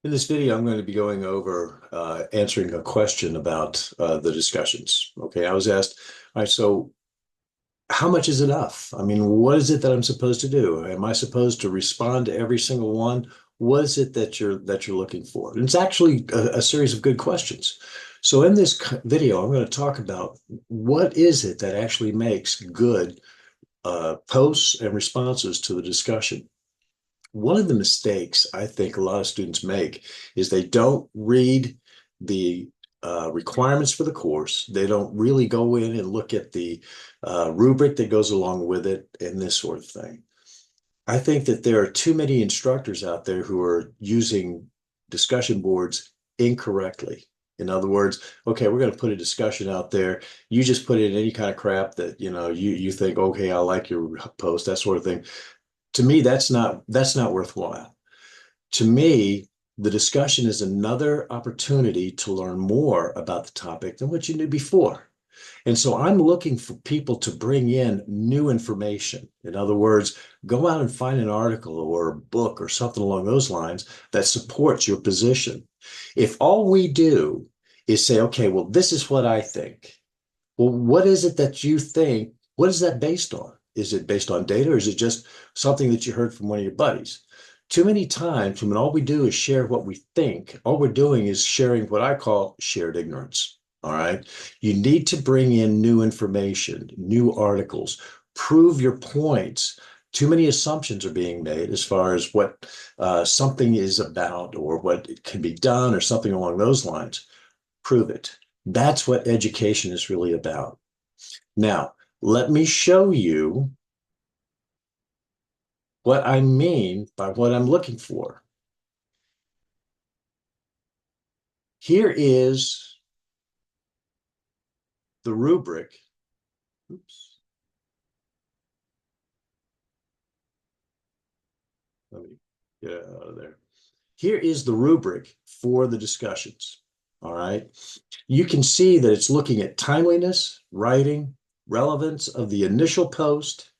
In this video, I'm going to be going over answering a question about the discussions. Okay, I was asked, all right, so how much is enough? I mean, what is it that I'm supposed to do? Am I supposed to respond to every single one? What is it that you're looking for? And it's actually a series of good questions. So in this video, I'm going to talk about what is it that actually makes good posts and responses to the discussion. One of the mistakes I think a lot of students make is they don't read the requirements for the course. They don't really go in and look at the rubric that goes along with it and this sort of thing. I think that there are too many instructors out there who are using discussion boards incorrectly. In other words, okay, we're going to put a discussion out there. You just put in any kind of crap that, you think, okay, I like your post, that sort of thing. To me, that's not worthwhile. To me, the discussion is another opportunity to learn more about the topic than what you knew before. And so I'm looking for people to bring in new information. In other words, go out and find an article or a book or something along those lines that supports your position. If all we do is say, okay, well, this is what I think. Well, what is it that you think? What is that based on? Is it based on data or is it just something that you heard from one of your buddies? Too many times when all we do is share what we think, all we're doing is sharing what I call shared ignorance. All right. You need to bring in new information, new articles, prove your points. Too many assumptions are being made as far as what something is about or what it can be done or something along those lines. Prove it. That's what education is really about. Now, let me show you what I mean by what I'm looking for. Here is the rubric. Oops. Let me get it out of there. Here is the rubric for the discussions. All right. You can see that it's looking at timeliness, writing, relevance of the initial post,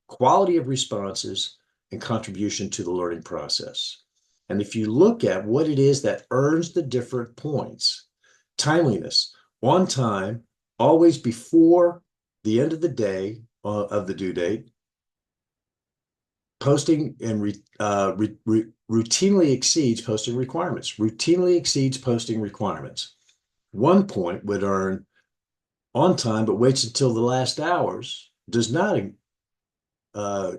quality of responses, and contribution to the learning process. And if you look at what it is that earns the different points, timeliness, on time, always before the end of the day of the due date, posting and routinely exceeds posting requirements, routinely exceeds posting requirements. 1 point would earn on time, but waits until the last hours, does not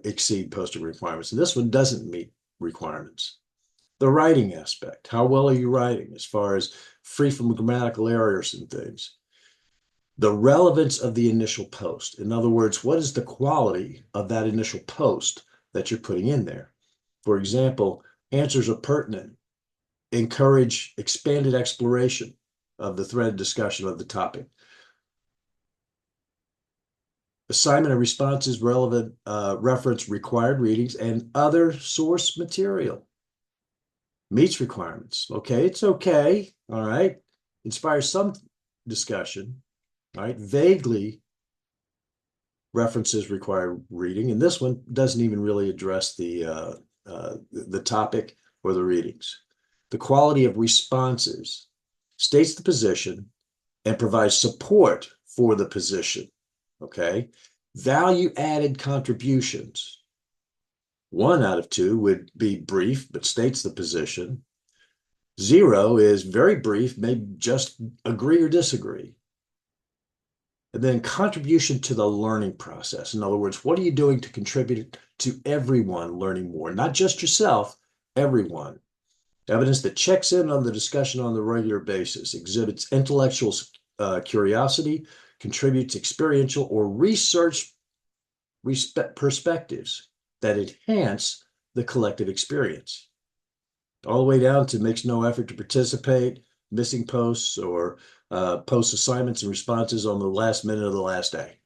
exceed posting requirements. And this one doesn't meet requirements. The writing aspect, how well are you writing as far as free from grammatical errors and things? The relevance of the initial post. In other words, what is the quality of that initial post that you're putting in there? For example, answers are pertinent, encourage expanded exploration of the threaded discussion of the topic. Assignment and responses relevant reference required readings and other source material. Meets requirements. Okay, it's okay. All right. Inspires some discussion. All right. Vaguely references require reading. And this one doesn't even really address the topic or the readings. The quality of responses states the position and provides support for the position. Okay. Value added contributions. 1 out of 2 would be brief, but states the position. 0 is very brief, may just agree or disagree. And then contribution to the learning process. In other words, what are you doing to contribute to everyone learning more? Not just yourself, everyone. Evidence that checks in on the discussion on the regular basis, exhibits intellectual curiosity, contributes experiential or research perspectives that enhance the collective experience. All the way down to makes no effort to participate, missing posts, or post assignments and responses on the last minute of the last day.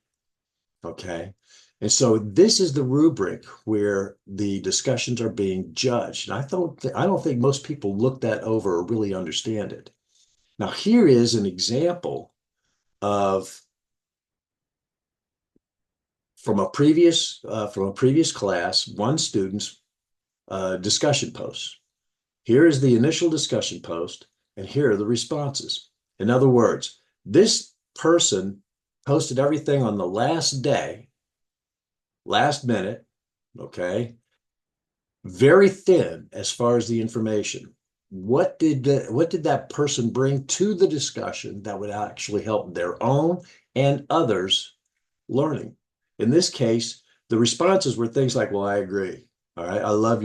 Okay. And so this is the rubric where the discussions are being judged. And I don't think most people look that over or really understand it. Now, here is an example of from a previous class, one student's discussion post. Here is the initial discussion post, and here are the responses. In other words, this person posted everything on the last day, last minute, okay? Very thin as far as the information. What did that person bring to the discussion that would actually help their own and others learning? In this case, the responses were things like, well, I agree. All right. I love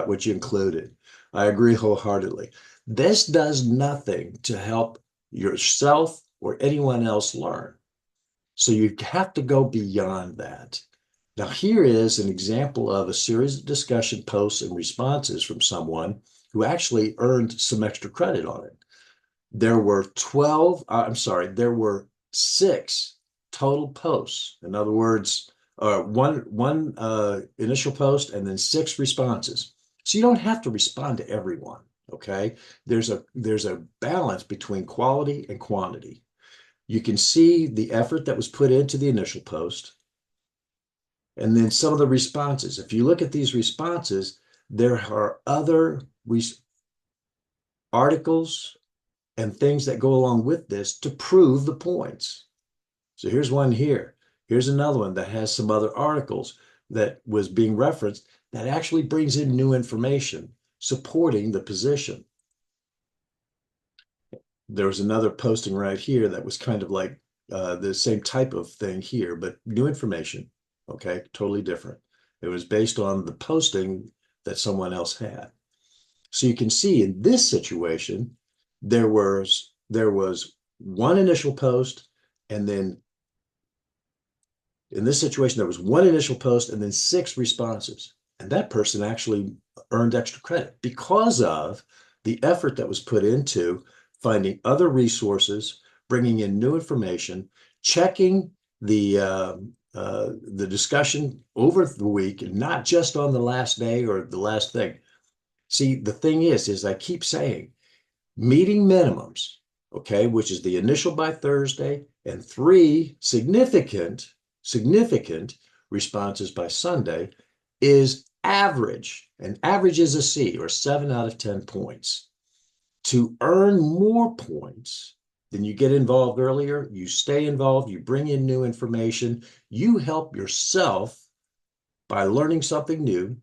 what you included. I agree wholeheartedly. This does nothing to help yourself or anyone else learn. So you have to go beyond that. Now, here is an example of a series of discussion posts and responses from someone who actually earned some extra credit on it. There were 6 total posts. In other words, one initial post and then 6 responses. So you don't have to respond to everyone, okay? There's a balance between quality and quantity. You can see the effort that was put into the initial post, and then some of the responses. If you look at these responses, there are other articles and things that go along with this to prove the points. So here's one here. Here's another one that has some other articles that was being referenced that actually brings in new information supporting the position. There was another posting right here that was kind of like the same type of thing here, but new information. Okay, totally different. It was based on the posting that someone else had. So you can see in this situation, there was one initial post, and then in this situation, there was one initial post and then 6 responses. And that person actually earned extra credit because of the effort that was put into finding other resources, bringing in new information, checking the discussion over the week, and not just on the last day or the last thing. See, the thing is I keep saying, meeting minimums, okay, which is the initial by Thursday and 3 significant responses by Sunday, is average. And average is a C, or 7 out of 10 points. To earn more points, then you get involved earlier, you stay involved, you bring in new information, you help yourself by learning something new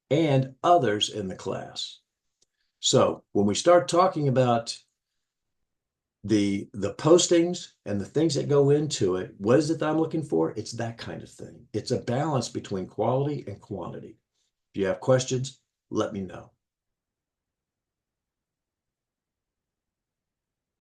and others in the class. So when we start talking about the postings and the things that go into it, what is it that I'm looking for? It's that kind of thing. It's a balance between quality and quantity. If you have questions, let me know.